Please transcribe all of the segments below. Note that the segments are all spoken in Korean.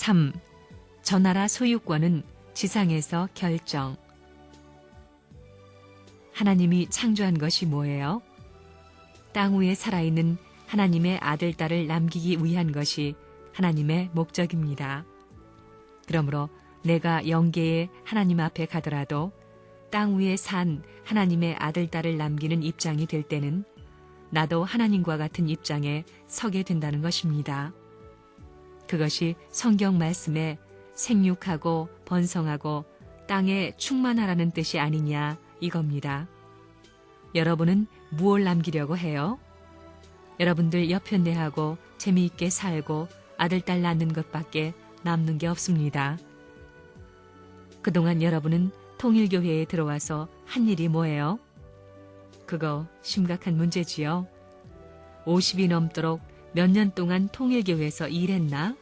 3. 저 나라 소유권은 지상에서 결정. 하나님이 창조한 것이 뭐예요? 땅 위에 살아있는 하나님의 아들, 딸을 남기기 위한 것이 하나님의 목적입니다. 그러므로 내가 영계에 하나님 앞에 가더라도 땅 위에 산 하나님의 아들, 딸을 남기는 입장이 될 때는 나도 하나님과 같은 입장에 서게 된다는 것입니다. 그것이 성경 말씀에 생육하고 번성하고 땅에 충만하라는 뜻이 아니냐 이겁니다. 여러분은 무엇을 남기려고 해요? 여러분들 여편대하고 재미있게 살고 아들, 딸 낳는 것밖에 남는 게 없습니다. 그동안 여러분은 통일교회에 들어와서 한 일이 뭐예요? 그거 심각한 문제지요. 50이 넘도록 몇 년 동안 통일교회에서 일했나?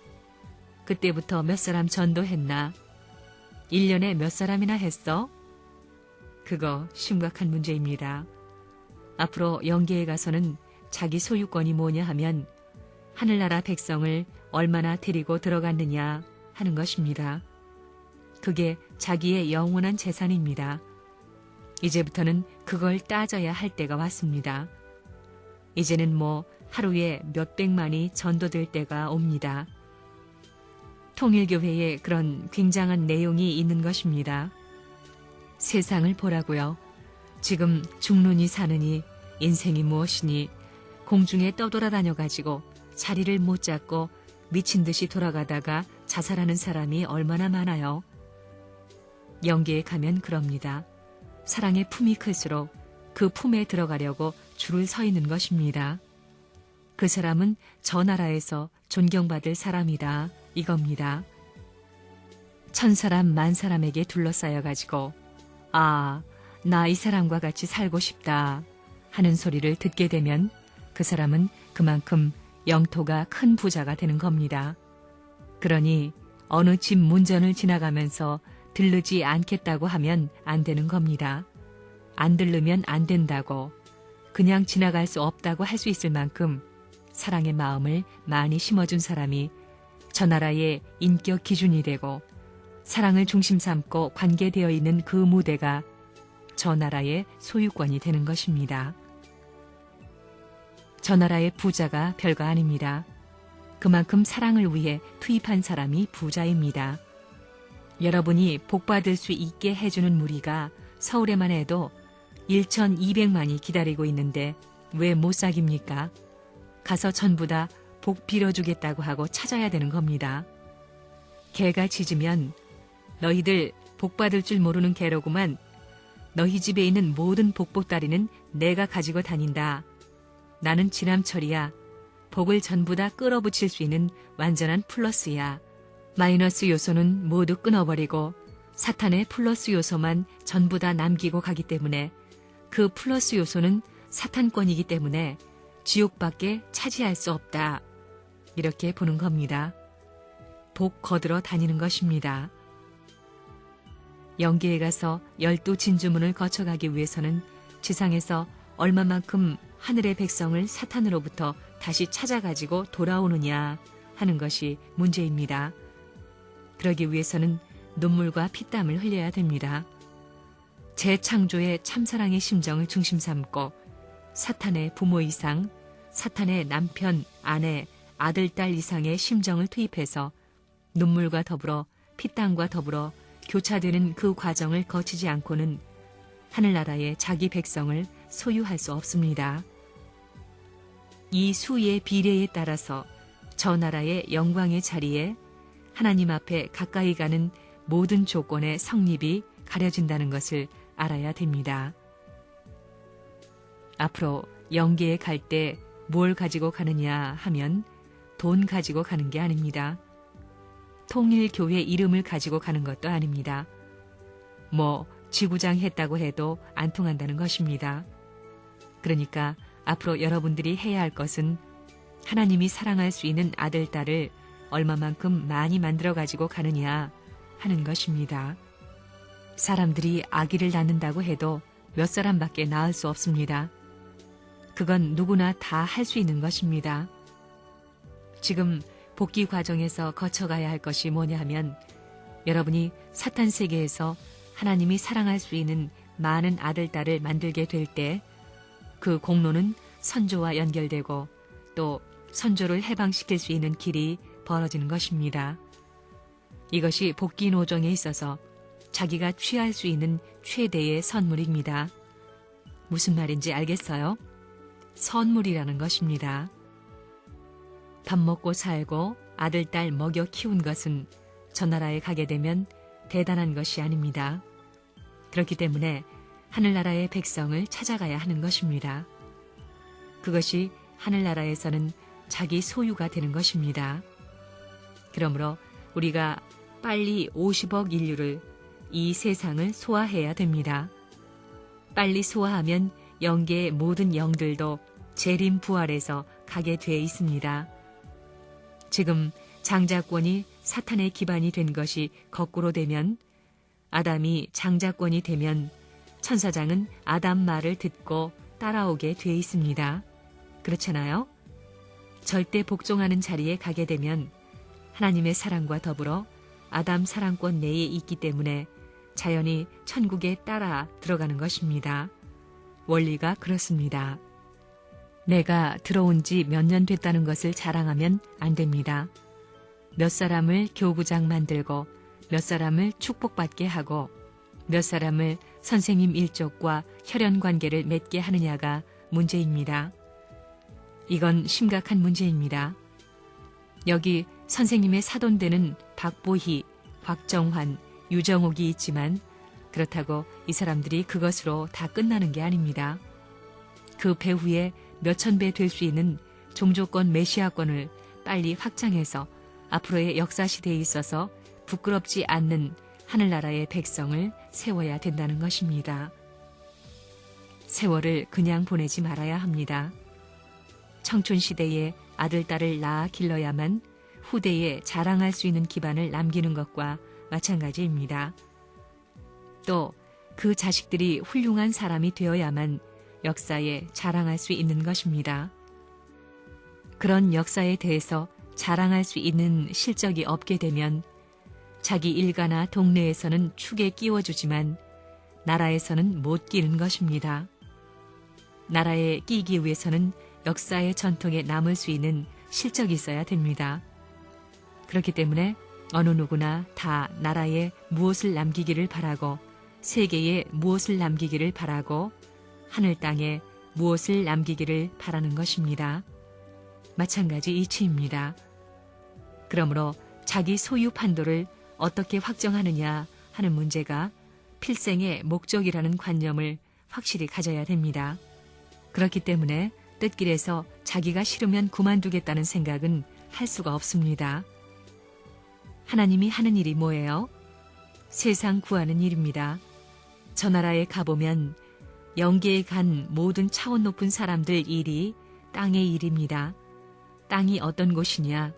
그때부터 몇 사람 전도했나? 1년에 몇 사람이나 했어? 그거 심각한 문제입니다. 앞으로 영계에 가서는 자기 소유권이 뭐냐 하면 하늘나라 백성을 얼마나 데리고 들어갔느냐 하는 것입니다. 그게 자기의 영원한 재산입니다. 이제부터는 그걸 따져야 할 때가 왔습니다. 이제는 하루에 몇백만이 전도될 때가 옵니다. 통일교회에 그런 굉장한 내용이 있는 것입니다. 세상을 보라고요. 지금 죽느니 사느니 인생이 무엇이니 공중에 떠돌아다녀가지고 자리를 못 잡고 미친 듯이 돌아가다가 자살하는 사람이 얼마나 많아요. 영계에 가면 그럽니다. 사랑의 품이 클수록 그 품에 들어가려고 줄을 서 있는 것입니다. 그 사람은 저 나라에서 존경받을 사람이다 이겁니다. 천사람 만사람에게 둘러싸여가지고 나 이 사람과 같이 살고 싶다 하는 소리를 듣게 되면 그 사람은 그만큼 영토가 큰 부자가 되는 겁니다. 그러니 어느 집 문전을 지나가면서 들르지 않겠다고 하면 안 되는 겁니다. 안 들르면 안 된다고, 그냥 지나갈 수 없다고 할 수 있을 만큼 사랑의 마음을 많이 심어준 사람이 저 나라의 인격 기준이 되고 사랑을 중심 삼고 관계되어 있는 그 무대가 저 나라의 소유권이 되는 것입니다. 저 나라의 부자가 별거 아닙니다. 그만큼 사랑을 위해 투입한 사람이 부자입니다. 여러분이 복받을 수 있게 해주는 무리가 서울에만 해도 1,200만이 기다리고 있는데 왜 못 사깁니까? 가서 전부 다 복 빌어주겠다고 하고 찾아야 되는 겁니다. 개가 짖으면 너희들 복받을 줄 모르는 개로구만. 너희 집에 있는 모든 복보따리는 내가 가지고 다닌다. 나는 지남철이야. 복을 전부 다 끌어붙일 수 있는 완전한 플러스야. 마이너스 요소는 모두 끊어버리고 사탄의 플러스 요소만 전부 다 남기고 가기 때문에 그 플러스 요소는 사탄권이기 때문에 지옥밖에 차지할 수 없다. 이렇게 보는 겁니다. 복 거들어 다니는 것입니다. 영계에 가서 12진주문을 거쳐가기 위해서는 지상에서 얼마만큼 하늘의 백성을 사탄으로부터 다시 찾아가지고 돌아오느냐 하는 것이 문제입니다. 그러기 위해서는 눈물과 피땀을 흘려야 됩니다. 재창조의 참사랑의 심정을 중심 삼고 사탄의 부모 이상, 사탄의 남편, 아내, 아들, 딸 이상의 심정을 투입해서 눈물과 더불어 피땀과 더불어 교차되는 그 과정을 거치지 않고는 하늘나라의 자기 백성을 소유할 수 없습니다. 이 수의 비례에 따라서 저 나라의 영광의 자리에 하나님 앞에 가까이 가는 모든 조건의 성립이 가려진다는 것을 알아야 됩니다. 앞으로 영계에 갈 때 뭘 가지고 가느냐 하면 돈 가지고 가는 게 아닙니다. 통일교회 이름을 가지고 가는 것도 아닙니다. 지구장 했다고 해도 안 통한다는 것입니다. 그러니까 앞으로 여러분들이 해야 할 것은 하나님이 사랑할 수 있는 아들, 딸을 얼마만큼 많이 만들어 가지고 가느냐 하는 것입니다. 사람들이 아기를 낳는다고 해도 몇 사람밖에 낳을 수 없습니다. 그건 누구나 다 할 수 있는 것입니다. 지금 복귀 과정에서 거쳐가야 할 것이 뭐냐 하면 여러분이 사탄 세계에서 하나님이 사랑할 수 있는 많은 아들, 딸을 만들게 될 때 그 공로는 선조와 연결되고 또 선조를 해방시킬 수 있는 길이 벌어지는 것입니다. 이것이 복귀 노정에 있어서 자기가 취할 수 있는 최대의 선물입니다. 무슨 말인지 알겠어요? 선물이라는 것입니다. 밥 먹고 살고 아들, 딸 먹여 키운 것은 저 나라에 가게 되면 대단한 것이 아닙니다. 그렇기 때문에 하늘나라의 백성을 찾아가야 하는 것입니다. 그것이 하늘나라에서는 자기 소유가 되는 것입니다. 그러므로 우리가 빨리 50억 인류를 이 세상을 소화해야 됩니다. 빨리 소화하면 영계의 모든 영들도 재림 부활해서 가게 돼 있습니다. 지금 장자권이 사탄의 기반이 된 것이 거꾸로 되면 아담이 장자권이 되면 천사장은 아담 말을 듣고 따라오게 돼 있습니다. 그렇잖아요? 절대 복종하는 자리에 가게 되면 하나님의 사랑과 더불어 아담 사랑권 내에 있기 때문에 자연히 천국에 따라 들어가는 것입니다. 원리가 그렇습니다. 내가 들어온 지 몇 년 됐다는 것을 자랑하면 안 됩니다. 몇 사람을 교구장 만들고 몇 사람을 축복받게 하고 몇 사람을 선생님 일족과 혈연 관계를 맺게 하느냐가 문제입니다. 이건 심각한 문제입니다. 여기 선생님의 사돈되는 박보희, 곽정환, 유정옥이 있지만 그렇다고 이 사람들이 그것으로 다 끝나는 게 아닙니다. 그 배후에 몇천 배 될 수 있는 종조권 메시아권을 빨리 확장해서 앞으로의 역사시대에 있어서 부끄럽지 않는 하늘나라의 백성을 세워야 된다는 것입니다. 세월을 그냥 보내지 말아야 합니다. 청춘시대에 아들, 딸을 낳아 길러야만 후대에 자랑할 수 있는 기반을 남기는 것과 마찬가지입니다. 또 그 자식들이 훌륭한 사람이 되어야만 역사에 자랑할 수 있는 것입니다. 그런 역사에 대해서 자랑할 수 있는 실적이 없게 되면 자기 일가나 동네에서는 축에 끼워주지만 나라에서는 못 끼는 것입니다. 나라에 끼기 위해서는 역사의 전통에 남을 수 있는 실적이 있어야 됩니다. 그렇기 때문에 어느 누구나 다 나라에 무엇을 남기기를 바라고 세계에 무엇을 남기기를 바라고 하늘 땅에 무엇을 남기기를 바라는 것입니다. 마찬가지 이치입니다. 그러므로 자기 소유 판도를 어떻게 확정하느냐 하는 문제가 필생의 목적이라는 관념을 확실히 가져야 됩니다. 그렇기 때문에 뜻길에서 자기가 싫으면 그만두겠다는 생각은 할 수가 없습니다. 하나님이 하는 일이 뭐예요? 세상 구하는 일입니다. 저 나라에 가보면 영계에 간 모든 차원 높은 사람들 일이 땅의 일입니다. 땅이 어떤 곳이냐?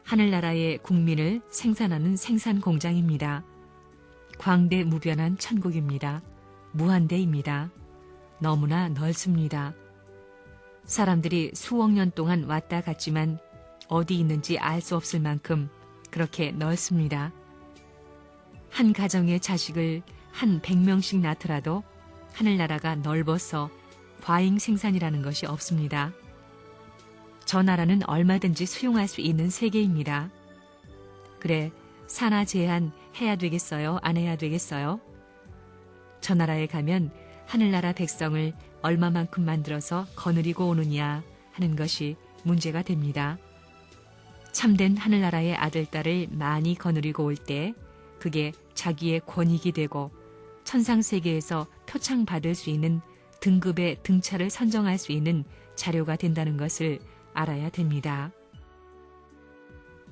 하늘나라의 국민을 생산하는 생산 공장입니다. 광대무변한 천국입니다. 무한대입니다. 너무나 넓습니다. 사람들이 수억 년 동안 왔다 갔지만 어디 있는지 알 수 없을 만큼 그렇게 넓습니다. 한 가정의 자식을 한 100명씩 낳더라도 하늘나라가 넓어서 과잉 생산이라는 것이 없습니다. 저 나라는 얼마든지 수용할 수 있는 세계입니다. 그래, 산하 제한 해야 되겠어요? 안 해야 되겠어요? 저 나라에 가면 하늘나라 백성을 얼마만큼 만들어서 거느리고 오느냐 하는 것이 문제가 됩니다. 참된 하늘나라의 아들, 딸을 많이 거느리고 올 때 그게 자기의 권익이 되고 천상세계에서 표창받을 수 있는 등급의 등차를 선정할 수 있는 자료가 된다는 것을 알아야 됩니다.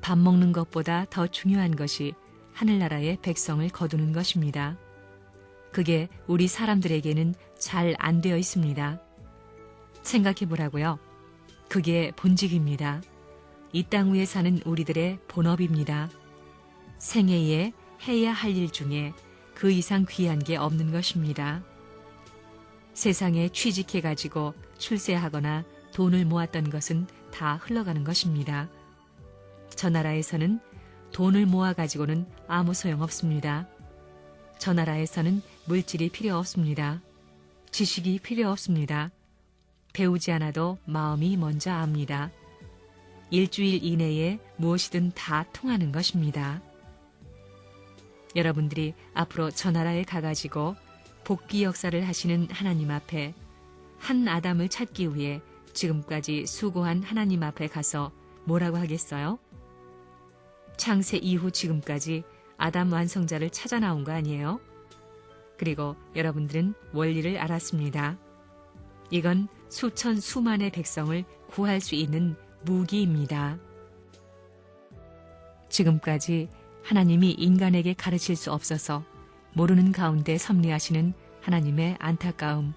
밥 먹는 것보다 더 중요한 것이 하늘나라의 백성을 거두는 것입니다. 그게 우리 사람들에게는 잘 안 되어 있습니다. 생각해 보라고요. 그게 본직입니다. 이 땅 위에 사는 우리들의 본업입니다. 생애에 해야 할 일 중에 그 이상 귀한 게 없는 것입니다. 세상에 취직해가지고 출세하거나 돈을 모았던 것은 다 흘러가는 것입니다. 저 나라에서는 돈을 모아가지고는 아무 소용없습니다. 저 나라에서는 물질이 필요 없습니다. 지식이 필요 없습니다. 배우지 않아도 마음이 먼저 압니다. 일주일 이내에 무엇이든 다 통하는 것입니다. 여러분들이 앞으로 저 나라에 가가지고 복귀 역사를 하시는 하나님 앞에 한 아담을 찾기 위해 지금까지 수고한 하나님 앞에 가서 뭐라고 하겠어요? 창세 이후 지금까지 아담 완성자를 찾아 나온 거 아니에요? 그리고 여러분들은 원리를 알았습니다. 이건 수천 수만의 백성을 구할 수 있는 무기입니다. 지금까지 하나님이 인간에게 가르칠 수 없어서 모르는 가운데 섭리하시는 하나님의 안타까움,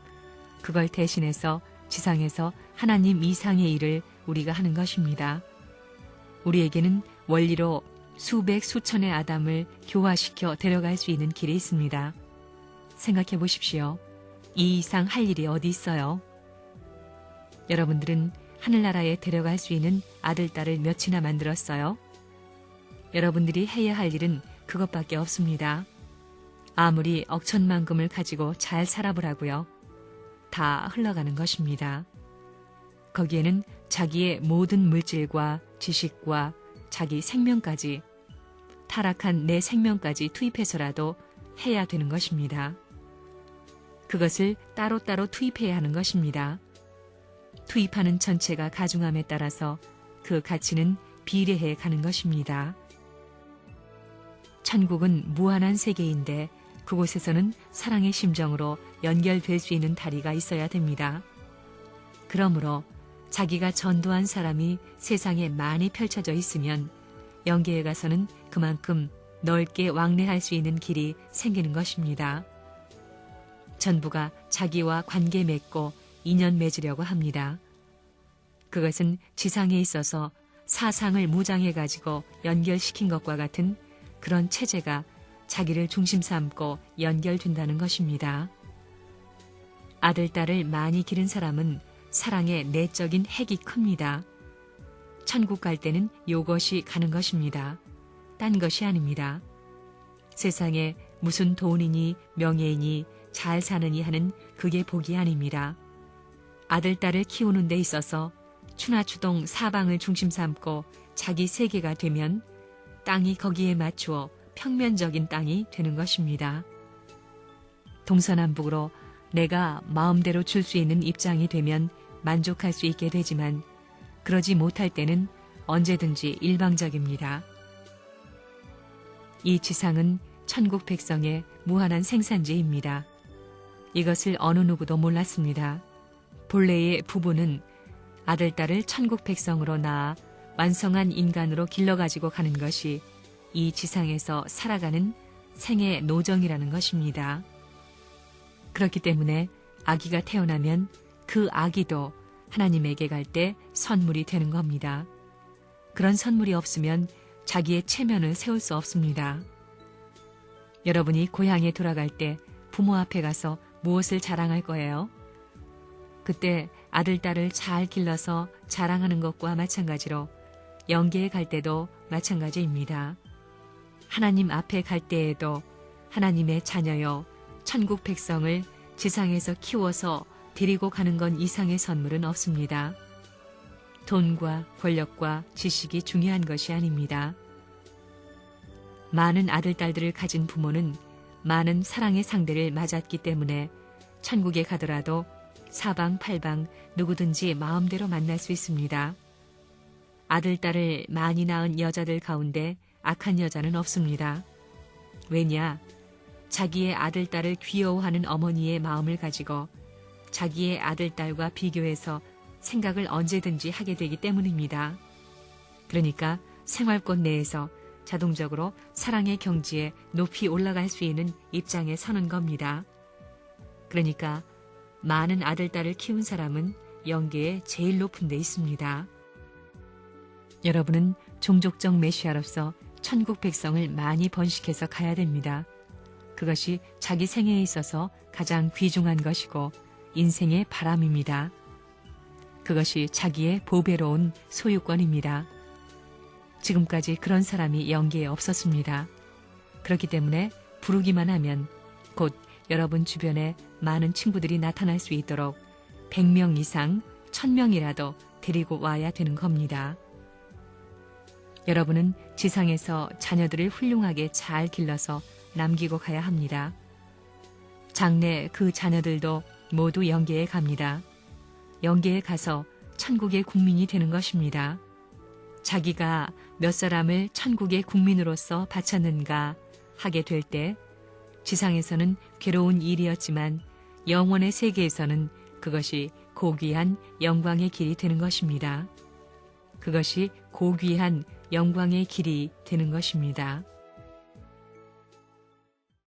그걸 대신해서 지상에서 하나님 이상의 일을 우리가 하는 것입니다. 우리에게는 원리로 수백 수천의 아담을 교화시켜 데려갈 수 있는 길이 있습니다. 생각해 보십시오. 이 이상 할 일이 어디 있어요? 여러분들은 하늘나라에 데려갈 수 있는 아들, 딸을 몇이나 만들었어요? 여러분들이 해야 할 일은 그것밖에 없습니다. 아무리 억천만금을 가지고 잘 살아보라고요. 다 흘러가는 것입니다. 거기에는 자기의 모든 물질과 지식과 자기 생명까지, 타락한 내 생명까지 투입해서라도 해야 되는 것입니다. 그것을 따로따로 투입해야 하는 것입니다. 투입하는 전체가 가중함에 따라서 그 가치는 비례해 가는 것입니다. 천국은 무한한 세계인데 그곳에서는 사랑의 심정으로 연결될 수 있는 다리가 있어야 됩니다. 그러므로 자기가 전도한 사람이 세상에 많이 펼쳐져 있으면 영계에 가서는 그만큼 넓게 왕래할 수 있는 길이 생기는 것입니다. 전부가 자기와 관계 맺고 인연 맺으려고 합니다. 그것은 지상에 있어서 사상을 무장해가지고 연결시킨 것과 같은 그런 체제가 자기를 중심 삼고 연결된다는 것입니다. 아들, 딸을 많이 기른 사람은 사랑의 내적인 핵이 큽니다. 천국 갈 때는 요것이 가는 것입니다. 딴 것이 아닙니다. 세상에 무슨 돈이니 명예이니 잘 사느니 하는 그게 복이 아닙니다. 아들, 딸을 키우는 데 있어서 추나추동 사방을 중심 삼고 자기 세계가 되면 땅이 거기에 맞추어 평면적인 땅이 되는 것입니다. 동서남북으로 내가 마음대로 줄 수 있는 입장이 되면 만족할 수 있게 되지만 그러지 못할 때는 언제든지 일방적입니다. 이 지상은 천국 백성의 무한한 생산지입니다. 이것을 어느 누구도 몰랐습니다. 본래의 부부는 아들, 딸을 천국 백성으로 낳아 완성한 인간으로 길러가지고 가는 것이 이 지상에서 살아가는 생의 노정이라는 것입니다. 그렇기 때문에 아기가 태어나면 그 아기도 하나님에게 갈 때 선물이 되는 겁니다. 그런 선물이 없으면 자기의 체면을 세울 수 없습니다. 여러분이 고향에 돌아갈 때 부모 앞에 가서 무엇을 자랑할 거예요? 그때 아들, 딸을 잘 길러서 자랑하는 것과 마찬가지로 영계에 갈 때도 마찬가지입니다. 하나님 앞에 갈 때에도 하나님의 자녀요, 천국 백성을 지상에서 키워서 데리고 가는 건 이상의 선물은 없습니다. 돈과 권력과 지식이 중요한 것이 아닙니다. 많은 아들, 딸들을 가진 부모는 많은 사랑의 상대를 맞았기 때문에 천국에 가더라도 사방팔방 누구든지 마음대로 만날 수 있습니다. 아들, 딸을 많이 낳은 여자들 가운데 악한 여자는 없습니다. 왜냐? 자기의 아들, 딸을 귀여워하는 어머니의 마음을 가지고 자기의 아들, 딸과 비교해서 생각을 언제든지 하게 되기 때문입니다. 그러니까 생활권 내에서 자동적으로 사랑의 경지에 높이 올라갈 수 있는 입장에 서는 겁니다. 그러니까 많은 아들, 딸을 키운 사람은 영계에 제일 높은 데 있습니다. 여러분은 종족적 메시아로서 천국 백성을 많이 번식해서 가야 됩니다. 그것이 자기 생애에 있어서 가장 귀중한 것이고 인생의 바람입니다. 그것이 자기의 보배로운 소유권입니다. 지금까지 그런 사람이 영계에 없었습니다. 그렇기 때문에 부르기만 하면 곧 여러분 주변에 많은 친구들이 나타날 수 있도록 100명 이상, 1000명이라도 데리고 와야 되는 겁니다. 여러분은 지상에서 자녀들을 훌륭하게 잘 길러서 남기고 가야 합니다. 장래 그 자녀들도 모두 영계에 갑니다. 영계에 가서 천국의 국민이 되는 것입니다. 자기가 몇 사람을 천국의 국민으로서 바쳤는가 하게 될 때 지상에서는 괴로운 일이었지만 영원의 세계에서는 그것이 고귀한 영광의 길이 되는 것입니다. 그것이 고귀한 영광의 길이 되는 것입니다.